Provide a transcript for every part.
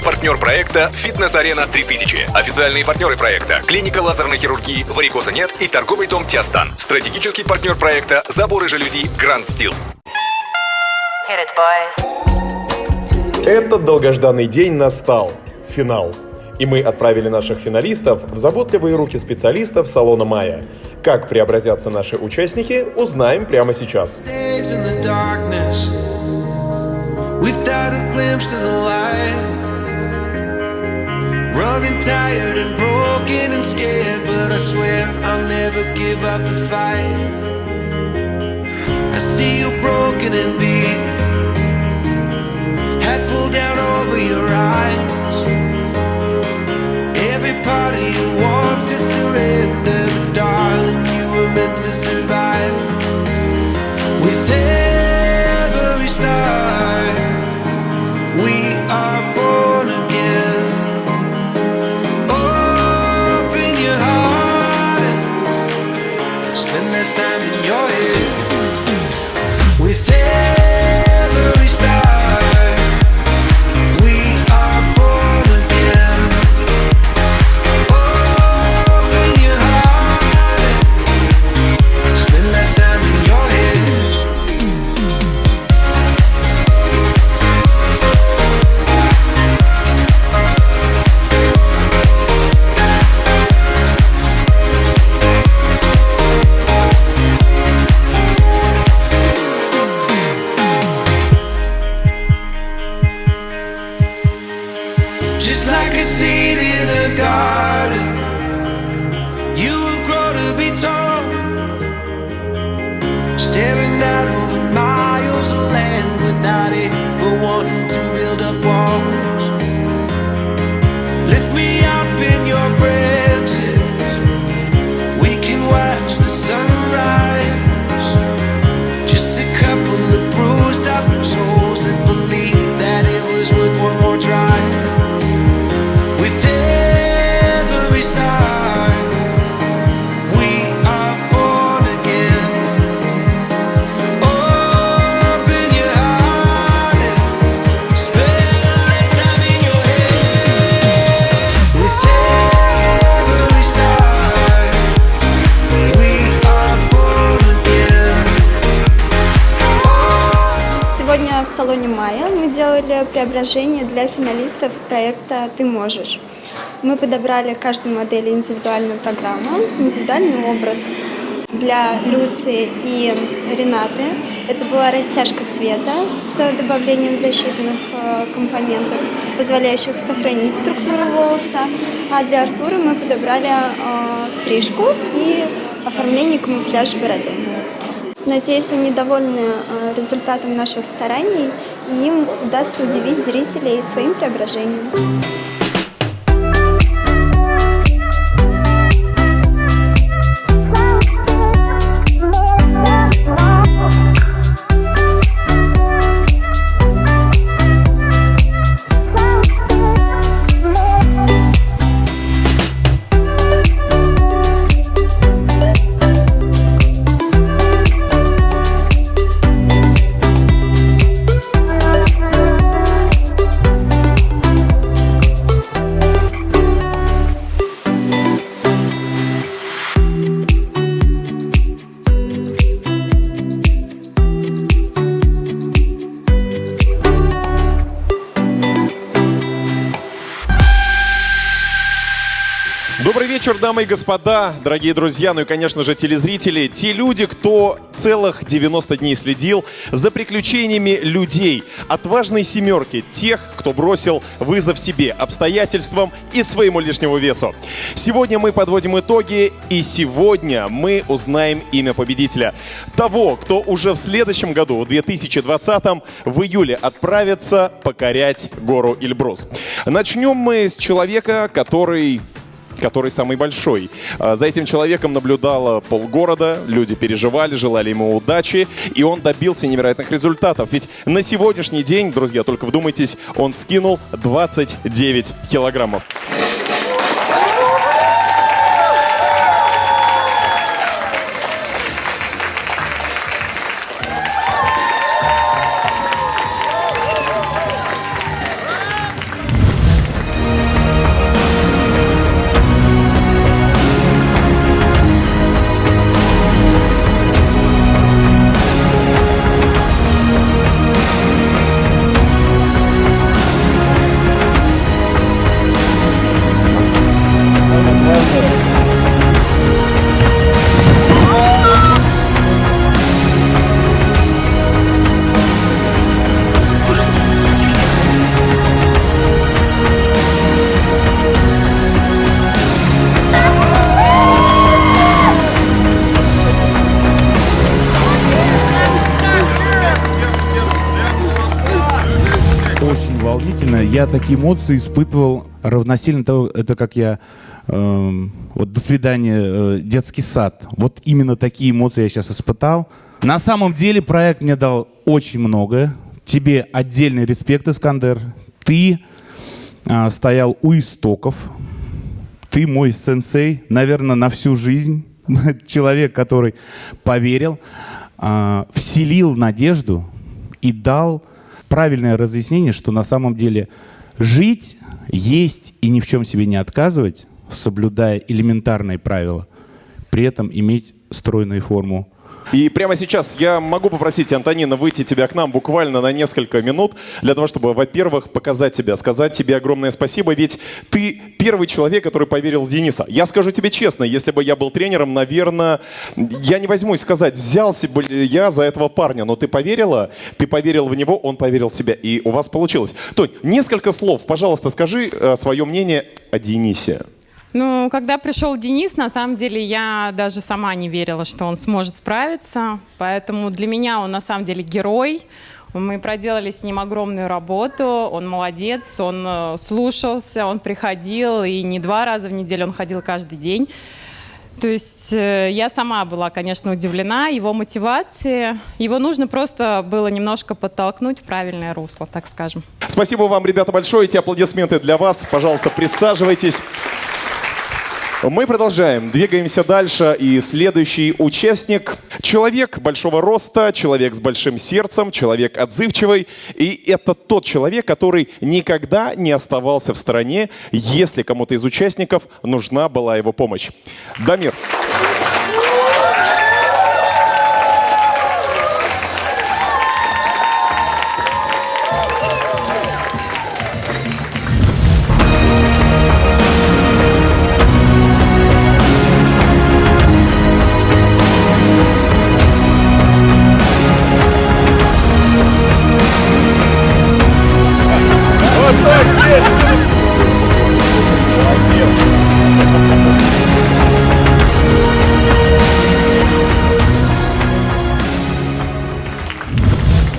Официальный партнер проекта «Фитнес-арена 3000». Официальные партнеры проекта: клиника лазерной хирургии «Варикоза нет» и торговый дом «Тиастан». Стратегический партнер проекта: заборы жалюзи «Гранд Стил». Этот долгожданный день настал. Финал. И мы отправили наших финалистов в заботливые руки специалистов салона «Майя». Как преобразятся наши участники, узнаем прямо сейчас. Every part of you wants to surrender, darling, you were meant to survive. With every star, we are born again. Open your heart, spend less time in your head. With every star, staring out over miles of land without it, but wanting to build up walls. Lift me up in your branches, we can watch the sunrise. Just a couple of bruised up souls that believe that it was worth one more try. With every star, Сегодня в салоне «Майя» мы делали преображение для финалистов проекта «Ты можешь». Мы подобрали каждой модели индивидуальную программу, индивидуальный образ для Люции и Ренаты. Это была растяжка цвета с добавлением защитных компонентов, позволяющих сохранить структуру волоса. А для Артура мы подобрали стрижку и оформление камуфляж бороды. Надеюсь, они довольны результатом наших стараний, и им удастся удивить зрителей своим преображением. Добрый вечер, дамы и господа, дорогие друзья, ну и, конечно же, телезрители, те люди, кто целых 90 дней следил за приключениями людей, отважной семерки, тех, кто бросил вызов себе, обстоятельствам и своему лишнему весу. Сегодня мы подводим итоги, и сегодня мы узнаем имя победителя. Того, кто уже в следующем году, в 2020-м, в июле отправится покорять гору Эльбрус. Начнем мы с человека, который самый большой. За этим человеком наблюдало полгорода, люди переживали, желали ему удачи, и он добился невероятных результатов. Ведь на сегодняшний день, друзья, только вдумайтесь, он скинул 29 килограммов. я такие эмоции испытывал равносильно того, это как я вот до свидания, детский сад. Вот именно такие эмоции я сейчас испытал. На самом деле проект мне дал очень многое. Тебе отдельный респект, Искандер. Ты стоял у истоков. Ты мой сенсей, наверное, на всю жизнь. Человек, который поверил, вселил надежду и дал правильное разъяснение, что на самом деле жить, есть и ни в чем себе не отказывать, соблюдая элементарные правила, при этом иметь стройную форму. И прямо сейчас я могу попросить, Антонина, выйти тебя к нам буквально на несколько минут для того, чтобы, во-первых, показать тебя, сказать тебе огромное спасибо, ведь ты первый человек, который поверил в Дениса. Я скажу тебе честно, если бы я был тренером, наверное, я не возьмусь сказать, взялся бы я за этого парня, но ты поверила, ты поверил в него, он поверил в тебя, и у вас получилось. Тонь, несколько слов, пожалуйста, скажи свое мнение о Денисе. Ну, когда пришел Денис, на самом деле я даже сама не верила, что он сможет справиться. Поэтому для меня он на самом деле герой. Мы проделали с ним огромную работу. Он молодец, он слушался, он приходил. И не 2 раза в неделю, он ходил каждый день. То есть я сама была, конечно, удивлена его мотивацией. Его нужно просто было немножко подтолкнуть в правильное русло, так скажем. Спасибо вам, ребята, большое. Эти аплодисменты для вас. Пожалуйста, присаживайтесь. Мы продолжаем, двигаемся дальше, и следующий участник – человек большого роста, человек с большим сердцем, человек отзывчивый, и это тот человек, который никогда не оставался в стороне, если кому-то из участников нужна была его помощь. Дамир.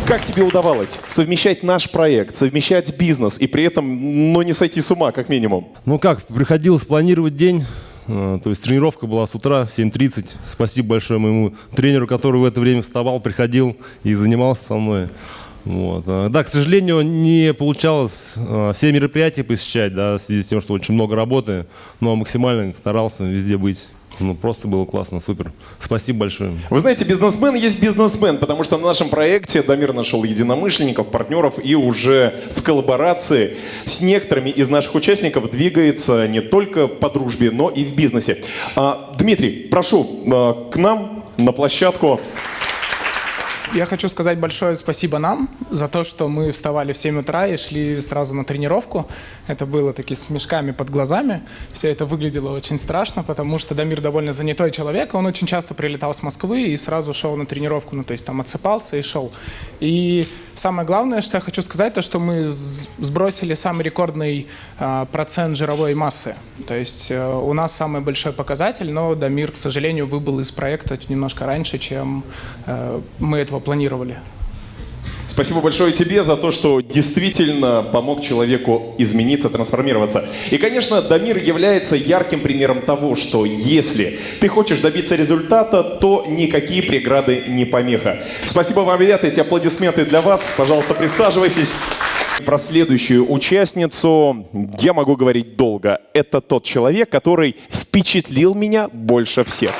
Как тебе удавалось совмещать наш проект, совмещать бизнес и при этом, ну, не сойти с ума, как минимум? Ну как, приходилось планировать день. То есть тренировка была с утра в 7:30. Спасибо большое моему тренеру, который в это время вставал, приходил и занимался со мной. Вот. Да, к сожалению, не получалось все мероприятия посещать, да, в связи с тем, что очень много работы, но максимально старался везде быть. Ну, просто было классно, супер. Спасибо большое. Вы знаете, бизнесмен есть бизнесмен, потому что на нашем проекте Дамир нашел единомышленников, партнеров и уже в коллаборации с некоторыми из наших участников двигается не только по дружбе, но и в бизнесе. Дмитрий, прошу к нам на площадку. Я хочу сказать большое спасибо нам за то, что мы вставали в 7 утра и шли сразу на тренировку. Это было таки с мешками под глазами. Все это выглядело очень страшно, потому что Дамир довольно занятой человек. Он очень часто прилетал с Москвы и сразу шел на тренировку. Ну, то есть там отсыпался и шел. И самое главное, что я хочу сказать, то, что мы сбросили самый рекордный процент жировой массы. То есть у нас самый большой показатель, но Дамир, к сожалению, выбыл из проекта немножко раньше, чем мы этого планировали. Спасибо большое тебе за то, что действительно помог человеку измениться, трансформироваться. И, конечно, Дамир является ярким примером того, что если ты хочешь добиться результата, то никакие преграды не помеха. Спасибо вам, ребята, эти аплодисменты для вас. Пожалуйста, присаживайтесь. Про следующую участницу я могу говорить долго. Это тот человек, который впечатлил меня больше всех.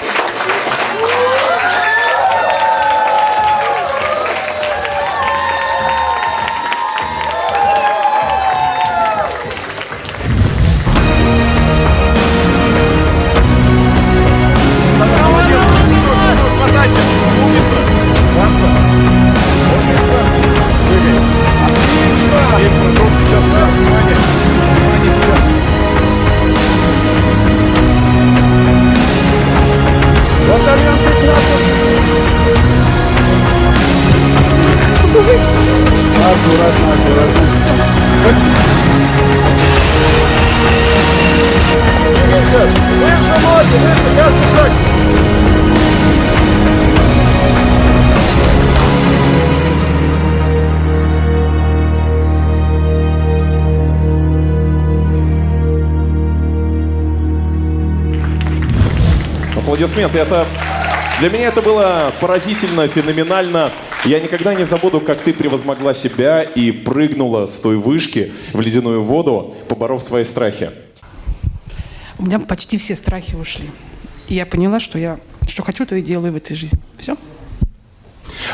аплодисменты. Для меня это было поразительно, феноменально. Я никогда не забуду, как ты превозмогла себя и прыгнула с той вышки в ледяную воду, поборов свои страхи. У меня почти все страхи ушли. И я поняла, что что хочу, то и делаю в этой жизни. Все.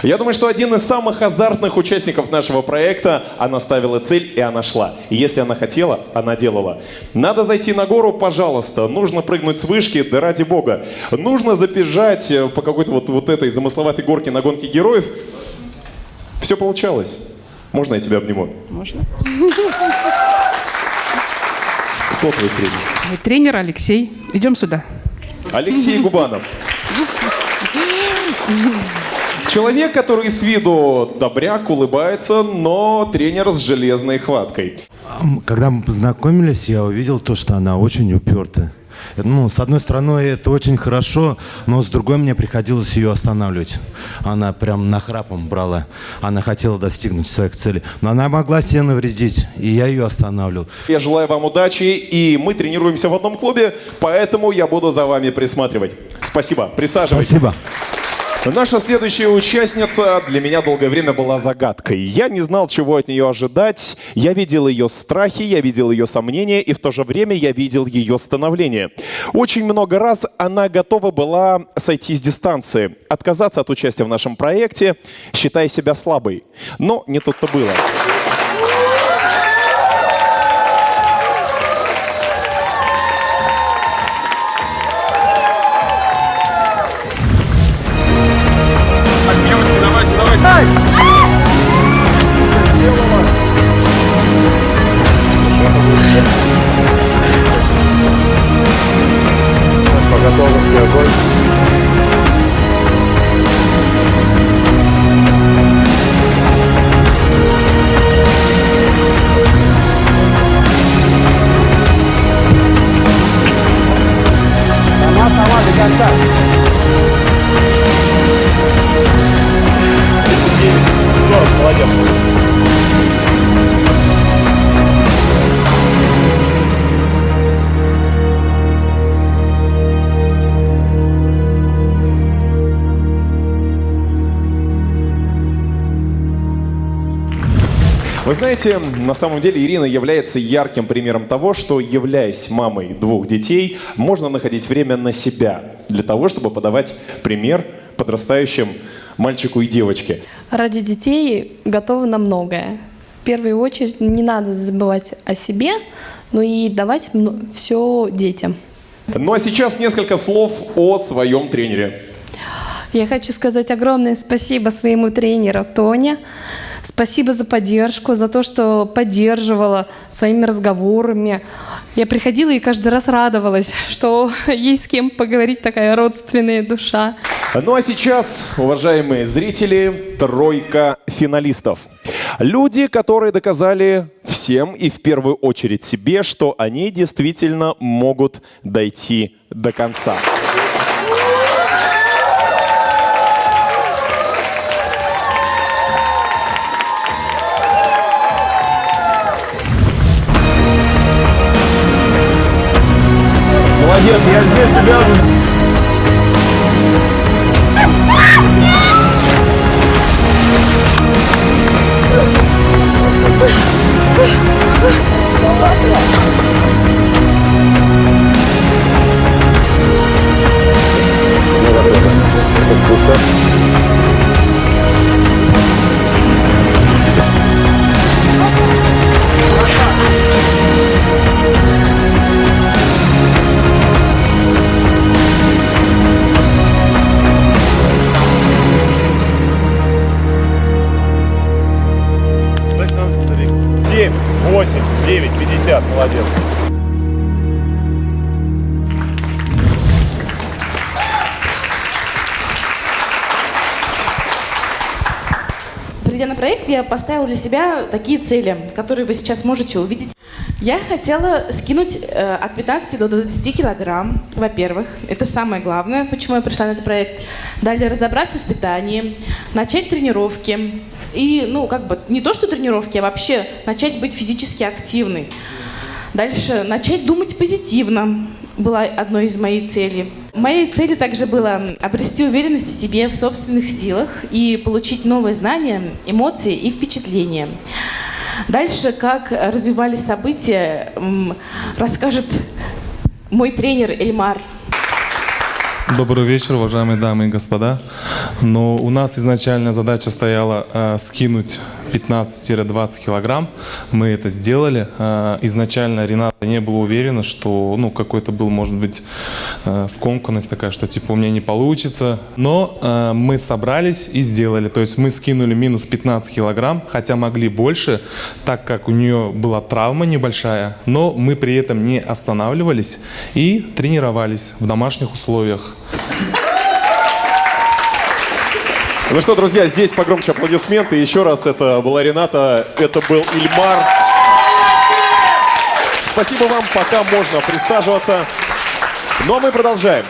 Я думаю, что один из самых азартных участников нашего проекта, она ставила цель, и она шла. И если она хотела, она делала. Надо зайти на гору, пожалуйста. Нужно прыгнуть с вышки, да ради бога. Нужно забежать по какой-то вот этой замысловатой горке на гонке героев. Все получалось. Можно я тебя обниму? Можно. Кто твой тренер? Мой тренер Алексей. Идем сюда. Алексей Губанов. Человек, который с виду добряк, улыбается, но тренер с железной хваткой. Когда мы познакомились, я увидел то, что она очень упертая. Ну, с одной стороны, это очень хорошо, но с другой мне приходилось ее останавливать. Она прям нахрапом брала. Она хотела достигнуть своих целей. Но она могла себе навредить, и я ее останавливал. Я желаю вам удачи, и мы тренируемся в одном клубе, поэтому я буду за вами присматривать. Спасибо. Присаживайтесь. Спасибо. Наша следующая участница для меня долгое время была загадкой. Я не знал, чего от нее ожидать. Я видел ее страхи, я видел ее сомнения, и в то же время я видел ее становление. Очень много раз она готова была сойти с дистанции, отказаться от участия в нашем проекте, считая себя слабой. Но не тут-то было. Вы знаете, на самом деле Ирина является ярким примером того, что, являясь мамой 2 детей, можно находить время на себя для того, чтобы подавать пример подрастающим мальчику и девочке. Ради детей готова на многое. В первую очередь не надо забывать о себе, но и давать все детям. Ну а сейчас несколько слов о своем тренере. Я хочу сказать огромное спасибо своему тренеру Тоне. Спасибо за поддержку, за то, что поддерживала своими разговорами. Я приходила и каждый раз радовалась, что есть с кем поговорить, такая родственная душа. Ну а сейчас, уважаемые зрители, 3 финалистов. Люди, которые доказали всем и в первую очередь себе, что они действительно могут дойти до конца. Молодец, я здесь тебя... Семь, 8, 9, 50, молодец. Придя на проект, я поставила для себя такие цели, которые вы сейчас можете увидеть. Я хотела скинуть от 15 до 20 килограмм, во-первых. Это самое главное, почему я пришла на этот проект. Далее разобраться в питании, начать тренировки. И, не то, что тренировки, а вообще начать быть физически активной. Дальше начать думать позитивно была одной из моих целей. Моей целью также было обрести уверенность в себе, в собственных силах и получить новые знания, эмоции и впечатления. Дальше, как развивались события, расскажет мой тренер Эльмар. Добрый вечер, уважаемые дамы и господа. Но у нас изначально задача стояла скинуть 15-20 килограмм. Мы это сделали. Изначально Рената не была уверена, что какой-то был, может быть, скомканность такая, что типа у меня не получится. Но мы собрались и сделали. То есть мы скинули минус 15 килограмм, хотя могли больше, так как у нее была травма небольшая. Но мы при этом не останавливались и тренировались в домашних условиях. Ну что, друзья, здесь погромче аплодисменты. Еще раз, это была Рената, это был Ильмар. Спасибо вам, пока можно присаживаться. Ну а мы продолжаем.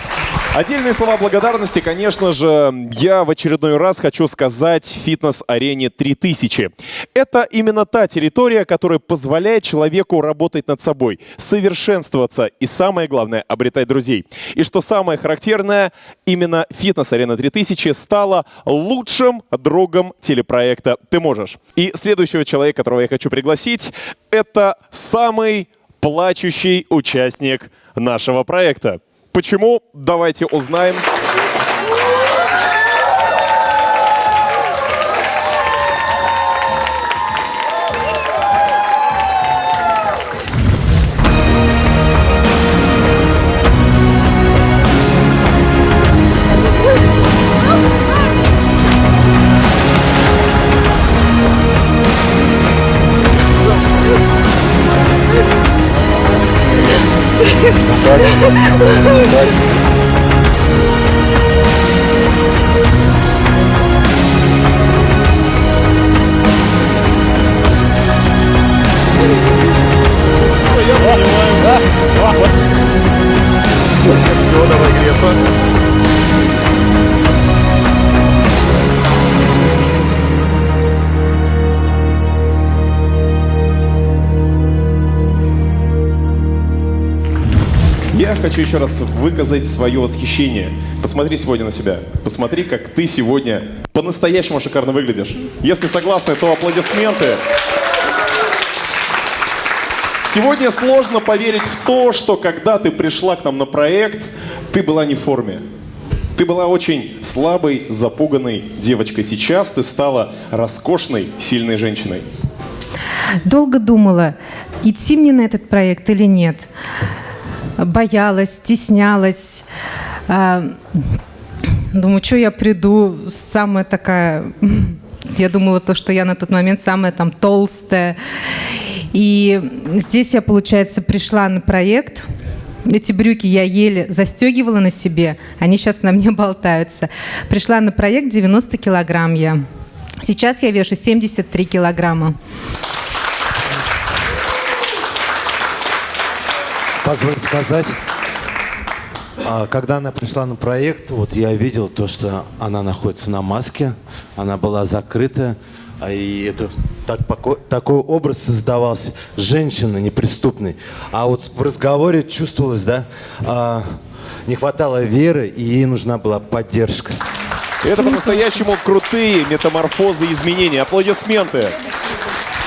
Отдельные слова благодарности, конечно же, я в очередной раз хочу сказать фитнес-арене 3000. Это именно та территория, которая позволяет человеку работать над собой, совершенствоваться и, самое главное, обретать друзей. И что самое характерное, именно фитнес-арена 3000 стала лучшим другом телепроекта «Ты можешь». И следующего человека, которого я хочу пригласить, это самый плачущий участник нашего проекта. Почему? Давайте узнаем. Все, давай, Грефа. Я хочу еще раз выказать свое восхищение. Посмотри сегодня на себя. Посмотри, как ты сегодня по-настоящему шикарно выглядишь. Если согласны, то аплодисменты. Сегодня сложно поверить в то, что когда ты пришла к нам на проект, ты была не в форме. Ты была очень слабой, запуганной девочкой. Сейчас ты стала роскошной, сильной женщиной. Долго думала, идти мне на этот проект или нет. Боялась, стеснялась. Думаю, что я приду, самая такая... Я думала, что я на тот момент самая там толстая. И здесь я, получается, пришла на проект. Эти брюки я еле застегивала на себе, они сейчас на мне болтаются. Пришла на проект, 90 килограмм я. Сейчас я вешу 73 килограмма. Позвольте сказать, когда она пришла на проект, вот я видел то, что она находится на маске, она была закрыта, и это такой образ создавался, женщины неприступной. А вот в разговоре чувствовалось, да, не хватало веры, и ей нужна была поддержка. Это по-настоящему крутые метаморфозы и изменения. Аплодисменты.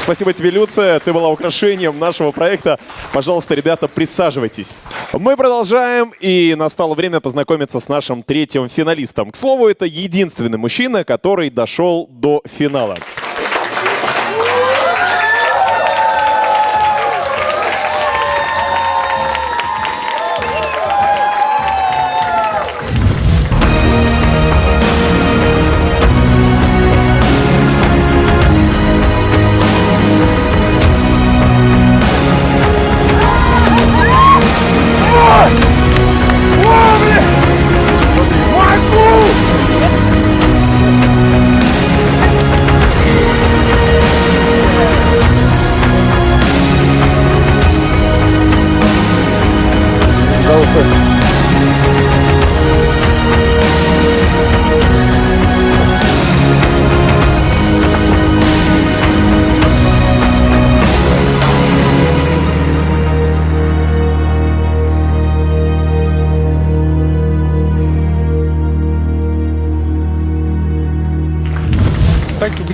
Спасибо тебе, Люция. Ты была украшением нашего проекта. Пожалуйста, ребята, присаживайтесь. Мы продолжаем, и настало время познакомиться с нашим третьим финалистом. К слову, это единственный мужчина, который дошел до финала.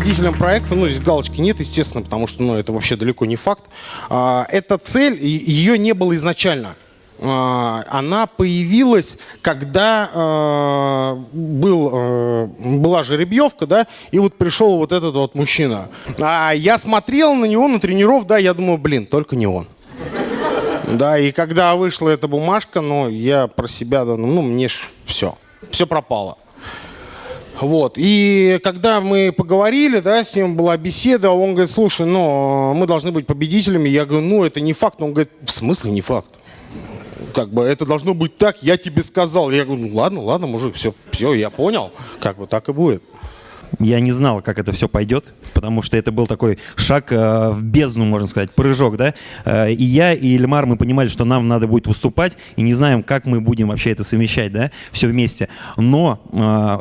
победителем проекта, ну, здесь галочки нет, естественно, потому что, ну, это вообще далеко не факт. Эта цель, ее не было изначально. Она появилась, когда была жеребьевка, да, и вот пришел вот этот вот мужчина. А я смотрел на него, на тренеров, да, я думаю, блин, только не он. Да, и когда вышла эта бумажка, ну, я про себя, ну, мне ж все пропало. Вот, и когда мы поговорили, да, с ним была беседа, он говорит, слушай, ну, мы должны быть победителями. Я говорю, ну, это не факт. Он говорит, в смысле не факт? Как бы это должно быть так, я тебе сказал. Я говорю, ну, ладно, мужик, все, я понял, как бы так и будет. Я не знал, как это все пойдет, потому что это был такой шаг в бездну, можно сказать, прыжок, да. И я, и Ильмар, мы понимали, что нам надо будет выступать, и не знаем, как мы будем вообще это совмещать, да, все вместе. Но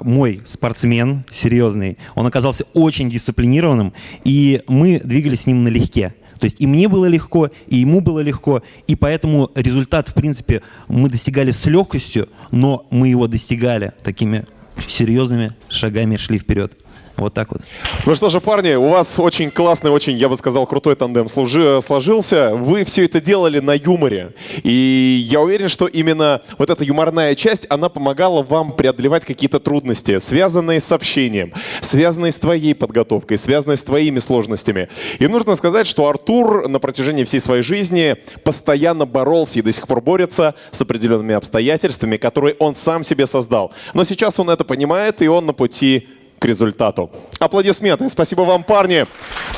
мой спортсмен серьезный, он оказался очень дисциплинированным, и мы двигались с ним налегке. То есть и мне было легко, и ему было легко, и поэтому результат, в принципе, мы достигали с легкостью, но мы его достигали такими серьезными шагами, шли вперед. Вот так вот. Ну что же, парни, у вас очень классный, очень, я бы сказал, крутой тандем сложился. Вы все это делали на юморе. И я уверен, что именно вот эта юморная часть, она помогала вам преодолевать какие-то трудности, связанные с общением, связанные с твоей подготовкой, связанные с твоими сложностями. И нужно сказать, что Артур на протяжении всей своей жизни постоянно боролся и до сих пор борется с определенными обстоятельствами, которые он сам себе создал. Но сейчас он это понимает, и он на пути к результату. Аплодисменты. Спасибо вам, парни.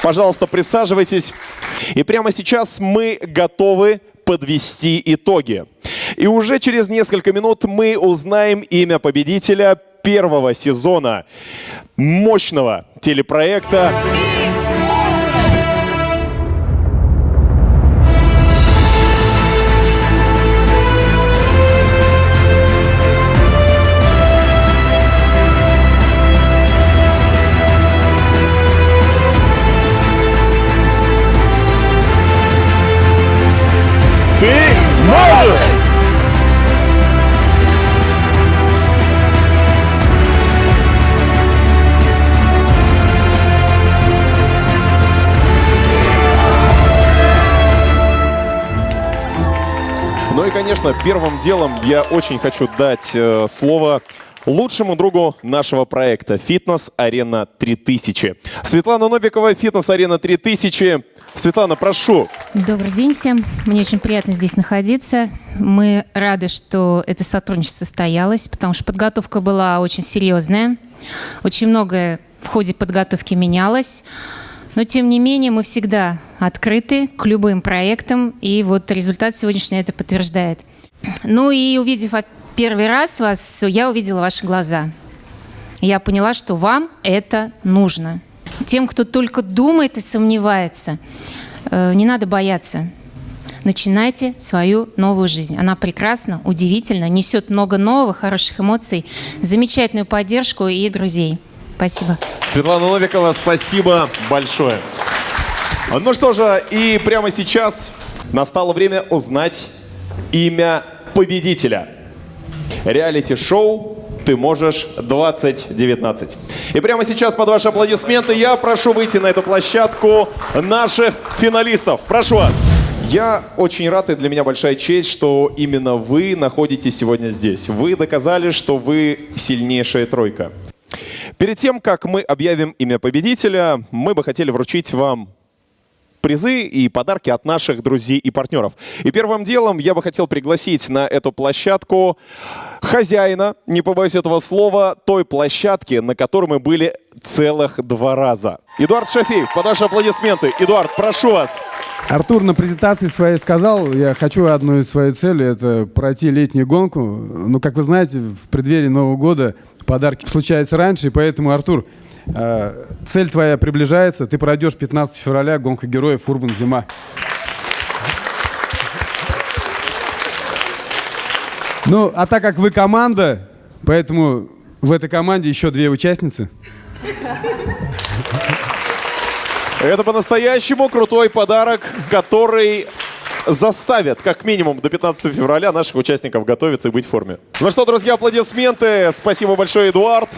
Пожалуйста, присаживайтесь. И прямо сейчас мы готовы подвести итоги. И уже через несколько минут мы узнаем имя победителя первого сезона мощного телепроекта «Ты можешь!». Ну и, конечно, первым делом я очень хочу дать слово лучшему другу нашего проекта «Фитнес-арена 3000». Светлана Новикова, «Фитнес-арена 3000». Светлана, прошу. Добрый день всем. Мне очень приятно здесь находиться. Мы рады, что это сотрудничество состоялось, потому что подготовка была очень серьезная. Очень многое в ходе подготовки менялось. Но, тем не менее, мы всегда открыты к любым проектам. И вот результат сегодняшний это подтверждает. Ну и увидев первый раз вас, я увидела ваши глаза. Я поняла, что вам это нужно. Тем, кто только думает и сомневается, не надо бояться. Начинайте свою новую жизнь. Она прекрасна, удивительна, несет много новых, хороших эмоций, замечательную поддержку и друзей. Спасибо. Светлана Новикова, спасибо большое. Ну что же, и прямо сейчас настало время узнать имя победителя. Реалити-шоу «Ты можешь» 2019. И прямо сейчас под ваши аплодисменты я прошу выйти на эту площадку наших финалистов. Прошу вас. Я очень рад, и для меня большая честь, что именно вы находитесь сегодня здесь. Вы доказали, что вы сильнейшая тройка. Перед тем, как мы объявим имя победителя, мы бы хотели вручить вам призы и подарки от наших друзей и партнеров. И первым делом я бы хотел пригласить на эту площадку хозяина, не побоюсь этого слова, той площадки, на которой мы были целых 2 раза. Эдуард Шафеев, под ваши аплодисменты. Эдуард, прошу вас. Артур на презентации своей сказал, я хочу одну из своих целей, это пройти летнюю гонку. Ну, как вы знаете, в преддверии Нового года подарки случаются раньше, и поэтому, Артур, цель твоя приближается, ты пройдешь 15 февраля гонку героев «Урбан Зима». Ну, а так как вы команда, поэтому в этой команде еще 2 участницы. Это по-настоящему крутой подарок, который заставит, как минимум, до 15 февраля наших участников готовиться и быть в форме. Ну что, друзья, аплодисменты. Спасибо большое, Эдуард.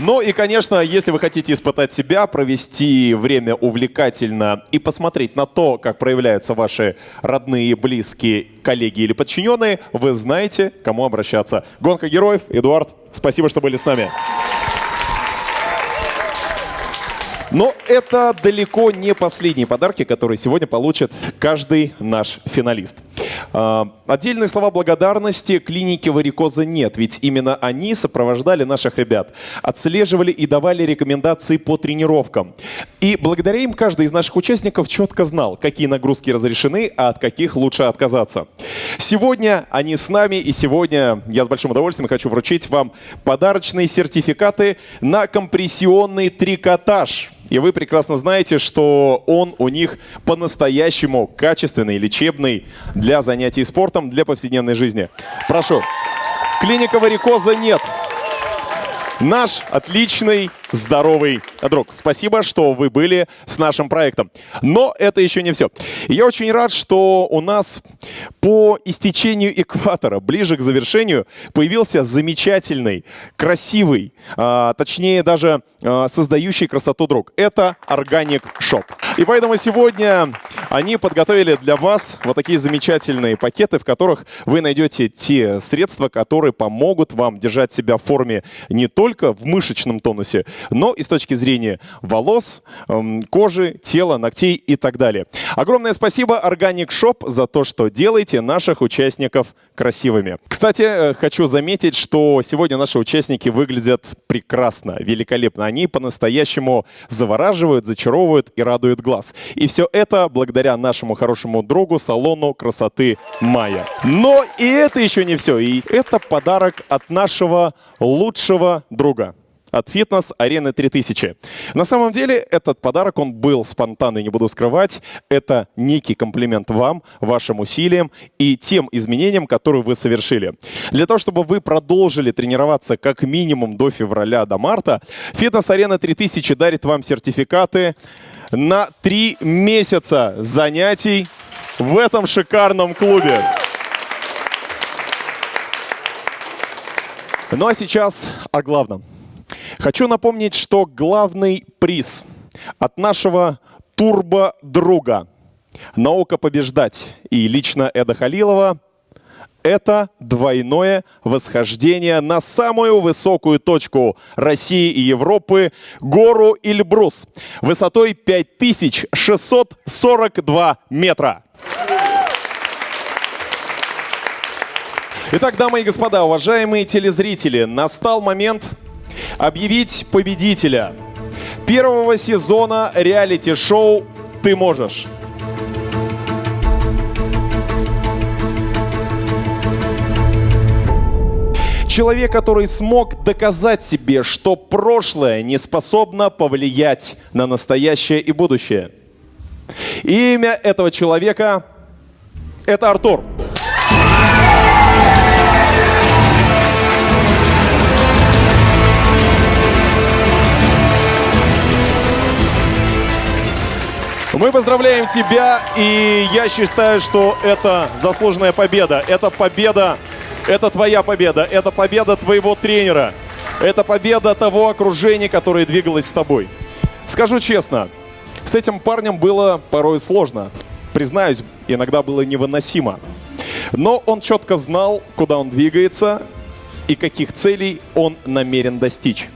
Ну и, конечно, если вы хотите испытать себя, провести время увлекательно и посмотреть на то, как проявляются ваши родные, близкие, коллеги или подчиненные, вы знаете, к кому обращаться. Гонка героев. Эдуард, спасибо, что были с нами. Но это далеко не последние подарки, которые сегодня получит каждый наш финалист. Отдельные слова благодарности клинике «Варикоза нет», ведь именно они сопровождали наших ребят, отслеживали и давали рекомендации по тренировкам. И благодаря им каждый из наших участников четко знал, какие нагрузки разрешены, а от каких лучше отказаться. Сегодня они с нами, и сегодня я с большим удовольствием хочу вручить вам подарочные сертификаты на компрессионный трикотаж. И вы прекрасно знаете, что он у них по-настоящему качественный, лечебный для занятий спортом, для повседневной жизни. Прошу. Клиника «Варикоза нет». Наш отличный, здоровый друг. Спасибо, что вы были с нашим проектом. Но это еще не все. Я очень рад, что у нас по истечению экватора, ближе к завершению, появился замечательный, красивый, точнее даже создающий красоту друг. Это Organic Shop. И поэтому сегодня они подготовили для вас вот такие замечательные пакеты, в которых вы найдете те средства, которые помогут вам держать себя в форме не только в мышечном тонусе, но и с точки зрения волос, кожи, тела, ногтей и так далее. Огромное спасибо Organic Shop за то, что делаете наших участников красивыми. Кстати, хочу заметить, что сегодня наши участники выглядят прекрасно, великолепно. Они по-настоящему завораживают, зачаровывают и радуют глаз. И все это благодаря нашему хорошему другу салону красоты Майя. Но и это еще не все. И это подарок от нашего лучшего друга. От фитнес-арены 3000. На самом деле, этот подарок, он был спонтанный, не буду скрывать. Это некий комплимент вам, вашим усилиям и тем изменениям, которые вы совершили. Для того, чтобы вы продолжили тренироваться как минимум до февраля, до марта, фитнес-арена 3000 дарит вам сертификаты на 3 месяца занятий в этом шикарном клубе. Ну а сейчас о главном. Хочу напомнить, что главный приз от нашего турбо-друга «Наука побеждать» и лично Эда Халилова – это двойное восхождение на самую высокую точку России и Европы – гору Эльбрус высотой 5642 метра. Итак, дамы и господа, уважаемые телезрители, настал момент объявить победителя первого сезона реалити-шоу «Ты можешь». Человек, который смог доказать себе, что прошлое не способно повлиять на настоящее и будущее. И имя этого человека – это Артур. Мы поздравляем тебя, и я считаю, что это заслуженная победа. Это победа, это твоя победа, это победа твоего тренера, это победа того окружения, которое двигалось с тобой. Скажу честно, с этим парнем было порой сложно. Признаюсь, иногда было невыносимо. Но он четко знал, куда он двигается и каких целей он намерен достичь.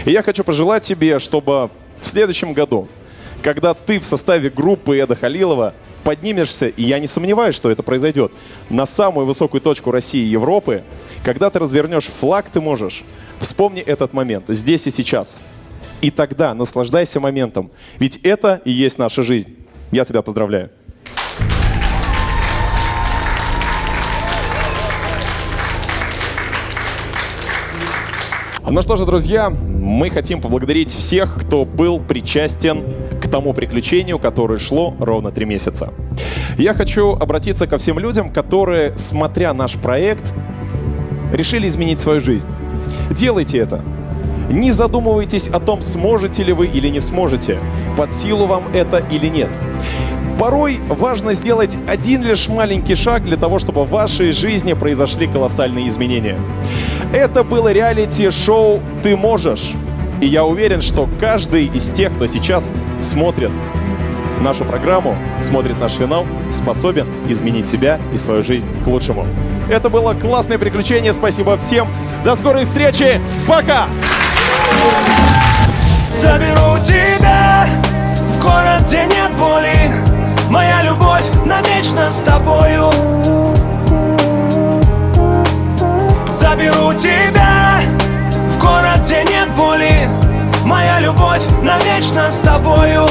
И я хочу пожелать тебе, чтобы в следующем году, когда ты в составе группы Эда Халилова поднимешься, и я не сомневаюсь, что это произойдет, на самую высокую точку России и Европы, когда ты развернешь флаг, ты можешь. Вспомни этот момент здесь и сейчас. И тогда наслаждайся моментом. Ведь это и есть наша жизнь. Я тебя поздравляю. Ну что же, друзья, мы хотим поблагодарить всех, кто был причастен к тому приключению, которое шло ровно 3 месяца. Я хочу обратиться ко всем людям, которые, смотря наш проект, решили изменить свою жизнь. Делайте это. Не задумывайтесь о том, сможете ли вы или не сможете, под силу вам это или нет. Порой важно сделать один лишь маленький шаг для того, чтобы в вашей жизни произошли колоссальные изменения. Это было реалити-шоу «Ты можешь». И я уверен, что каждый из тех, кто сейчас смотрит нашу программу, смотрит наш финал, способен изменить себя и свою жизнь к лучшему. Это было классное приключение. Спасибо всем. До скорой встречи. Пока! Заберу тебя в город, где нет боли. Моя любовь навечно с тобою. Заберу тебя в город, где нет боли. Моя любовь навечно с тобою.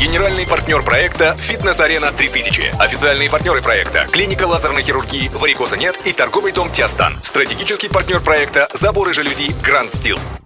Генеральный партнер проекта «Фитнес-арена 3000». Официальные партнеры проекта – клиника лазерной хирургии «Варикоза нет» и торговый дом «Тиастан». Стратегический партнер проекта – заборы жалюзи «Гранд Стил».